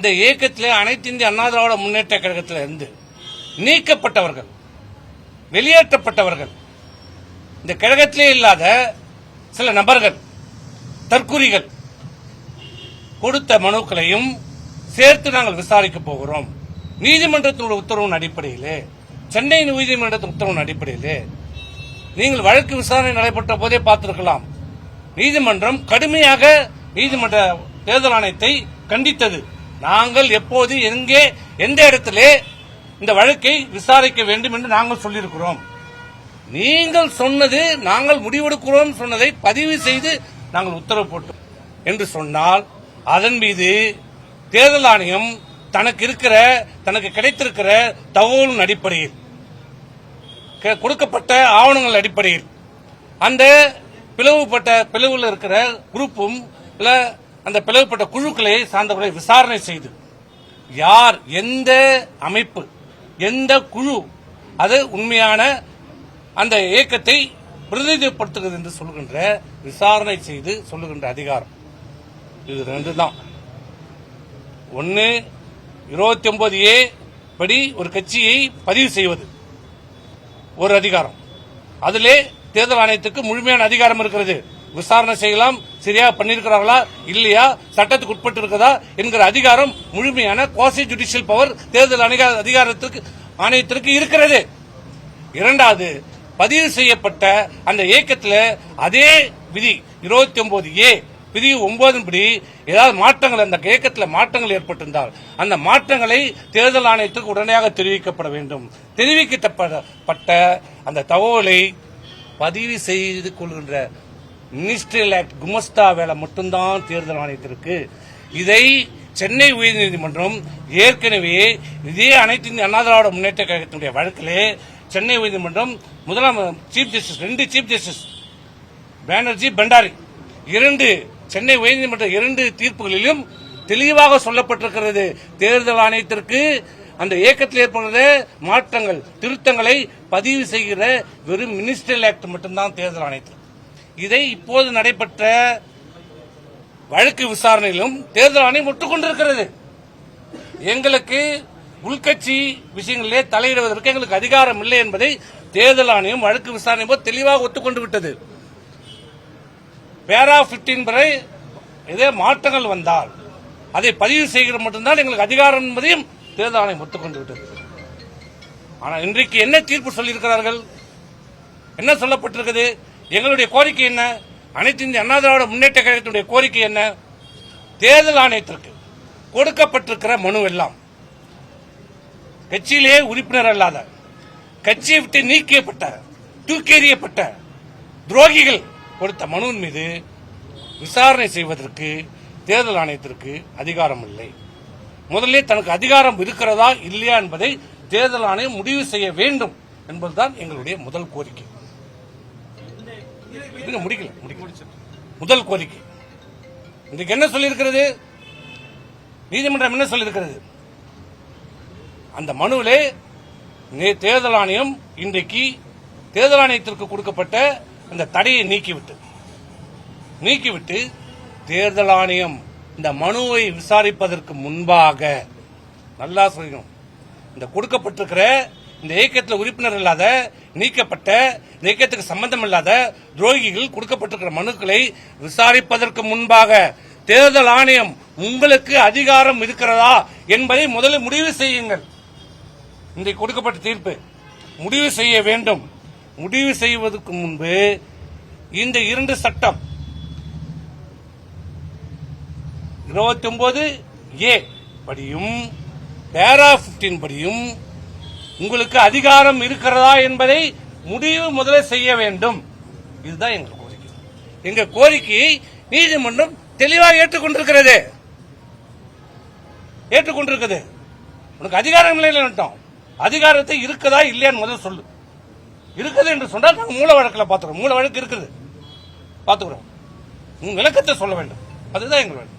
இந்த இயக்கத்தில் அனைத்து இந்திய அண்ணா திராவிட முன்னேற்ற கழகத்தில் இருந்து நீக்கப்பட்டவர்கள், வெளியேற்றப்பட்டவர்கள், இந்த கழகத்திலே இல்லாத சில நபர்கள், தற்குறிகள் கொடுத்த மனுக்களையும் சேர்த்து நாங்கள் விசாரிக்க போகிறோம். நீதிமன்றத்தினுடைய உத்தரவின் அடிப்படையிலே, சென்னை நீதிமன்றத்தின் உத்தரவின் அடிப்படையிலே நீங்கள் வழக்கு விசாரணை நடைபெற்ற போதே பார்த்திருக்கலாம். நீதிமன்றம் கடுமையாக நீதிமன்ற தேர்தல் ஆணையத்தை கண்டித்தது. நாங்கள் எப்போது எங்கே எந்த இடத்திலே இந்த வழக்கை விசாரிக்க வேண்டும் என்று நாங்கள் சொல்லியிருக்கிறோம். நீங்கள் சொன்னது நாங்கள் முடிவெடுக்கிறோம் சொன்னதை பதிவு செய்து நாங்கள் உத்தரவு போட்டோம் என்று சொன்னால் அதன் மீது தேர்தல் ஆணையம் தனக்கு கிடைத்திருக்கிற தகவலின் அடிப்படையில், கொடுக்கப்பட்ட ஆவணங்கள் அடிப்படையில், அந்த பிளவில் இருக்கிற குரூப்பும் அந்த பிளவுபட்ட குழுக்களை சார்ந்தவர்களை விசாரணை செய்து யார், எந்த அமைப்பு, எந்த குழு அது உண்மையான அந்த இயக்கத்தை பிரதிநிதிப்படுத்துகிறது என்று சொல்கின்ற விசாரணை செய்து சொல்லுகின்ற அதிகாரம் இது ரெண்டு தான். ஒன்னு 29A படி ஒரு கட்சியை பதிவு செய்வது ஒரு அதிகாரம். அதிலே தேர்தல் ஆணையத்துக்கு முழுமையான அதிகாரம் இருக்கிறது. விசாரணை செய்யலாம், சரியா பண்ணிருக்கிறார்களா இல்லையா, சட்டத்துக்கு உட்பட்டு இருக்கிறதா என்கிற அதிகாரம், முழுமையான குவாசி ஜுடிஷியல் பவர் தேர்தல் ஆணையத்திற்கு இருக்கிறது. இரண்டாவது, பதிவு செய்யப்பட்ட அந்த இயக்கத்தில் அதே விதி 29A விதி 9 படி ஏதாவது மாற்றங்கள், அந்த இயக்கத்தில் மாற்றங்கள் ஏற்பட்டிருந்தால் அந்த மாற்றங்களை தேர்தல் ஆணையத்துக்கு உடனடியாக தெரிவிக்கப்பட வேண்டும். தெரிவிக்கப்பட்ட அந்த தகவலை பதிவு செய்து கொள்கின்ற மினிஸ்ட்ரியல் ஆக்ட் குமஸ்தா வேலை மட்டும்தான் தேர்தல் ஆணையத்திற்கு. இதை சென்னை உயர்நீதிமன்றம் ஏற்கனவே இதே அனைத்து இந்திய அண்ணா திராவிட முன்னேற்ற கழகத்தினுடைய வழக்கிலே சென்னை உயர்நீதிமன்றம் chief justice, 2 chief justice Banerjee, Bhandari, 2 Chennai உயர்நீதிமன்ற 2 தீர்ப்புகளிலும் தெளிவாக சொல்லப்பட்டிருக்கிறது. தேர்தல் ஆணையத்திற்கு அந்த இயக்கத்தில் ஏற்படுகிற மாற்றங்கள், திருத்தங்களை பதிவு செய்கிற வெறும் மினிஸ்ட்ரியல் ஆக்ட் மட்டும்தான் தேர்தல் ஆணையத்திற்கு. இதை இப்போது நடைபெற்ற வழக்கு விசாரணையிலும் தேர்தல் ஆணையம் ஒட்டுக்கொண்டிருக்கிறது. எங்களுக்கு உள்கட்சி விஷயங்களிலே தலையிடுவதற்கு எங்களுக்கு அதிகாரம் இல்லை என்பதை தேர்தல் ஆணையம் வழக்கு விசாரணை போது தெளிவாக ஒத்துக்கொண்டு விட்டது. பேரா 15 வரை இதே மாற்றங்கள் வந்தால் அதை பதிவு செய்கிற மட்டும்தான் எங்களுக்கு அதிகாரம் என்பதையும் தேர்தல் ஆணையம் ஒத்துக்கொண்டு விட்டது. ஆனால் இன்றைக்கு என்ன தீர்ப்பு சொல்லியிருக்கிறார்கள், என்ன சொல்லப்பட்டிருக்கிறது? எங்களுடைய கோரிக்கை என்ன? அனைத்து இந்திய அண்ணா திராவிட முன்னேற்ற கழகத்தினுடைய கோரிக்கை என்ன? தேர்தல் ஆணையத்திற்கு கொடுக்கப்பட்டிருக்கிற மனு எல்லாம் கட்சியிலேயே உறுப்பினர் அல்லாத, கட்சியை விட்டு நீக்கப்பட்ட, தூக்கெறியப்பட்ட துரோகிகள் கொடுத்த மனுவின் மீது விசாரணை செய்வதற்கு தேர்தல் ஆணையத்திற்கு அதிகாரம் இல்லை. முதலில் தனக்கு அதிகாரம் இருக்கிறதா இல்லையா என்பதை தேர்தல் ஆணையம் முடிவு செய்ய வேண்டும் என்பதுதான் எங்களுடைய முதல் கோரிக்கை. முதல் கோரிக்கை. இன்றைக்கு என்ன சொல்லியிருக்கிறது நீதிமன்றம்? என்ன சொல்லியிருக்கிறது? அந்த மனுவிலே தேர்தல் ஆணையம் இன்றைக்கு தேர்தல் ஆணையத்திற்கு கொடுக்கப்பட்ட அந்த தடையை நீக்கிவிட்டு தேர்தல் ஆணையம் இந்த மனுவை விசாரிப்பதற்கு முன்பாக, நல்லா சொல்லணும், இந்த கொடுக்கப்பட்டிருக்கிற இந்த இயக்கத்தில் உறுப்பினர் இல்லாத, நீக்கப்பட்ட, இந்த இயக்கத்துக்கு சம்பந்தம் இல்லாத துரோகிகள் கொடுக்கப்பட்டிருக்கிற மனுக்களை விசாரிப்பதற்கு முன்பாக தேர்தல் ஆணையம் உங்களுக்கு அதிகாரம் இருக்கிறதா என்பதை முதலில் முடிவு செய்யுங்கள். இன்றைக்கு கொடுக்கப்பட்ட தீர்ப்பு முடிவு செய்ய வேண்டும். முடிவு செய்வதற்கு முன்பு இந்த 2 சட்டம் 29A படியும் பேரா 15 படியும் உங்களுக்கு அதிகாரம் இருக்கிறதா என்பதை முடிவு முதலில் செய்ய வேண்டும். இதுதான் எங்கள் கோரிக்கை. எங்க கோரிக்கையை நீதிமன்றம் தெளிவாக ஏற்றுக்கொண்டிருக்கிறது. உனக்கு அதிகாரம் இல்லை, அதிகாரத்தை இருக்குதா இல்லையான்னு முதல்ல சொல்லு. இருக்குது என்று சொன்னால் நாங்கள் மூல வழக்கில் பார்த்துக்கிறோம். மூல வழக்கு இருக்குது, பார்த்துக்கிறோம். உங்க விளக்கத்தை சொல்ல வேண்டும். அதுதான் எங்கள் வேணும்.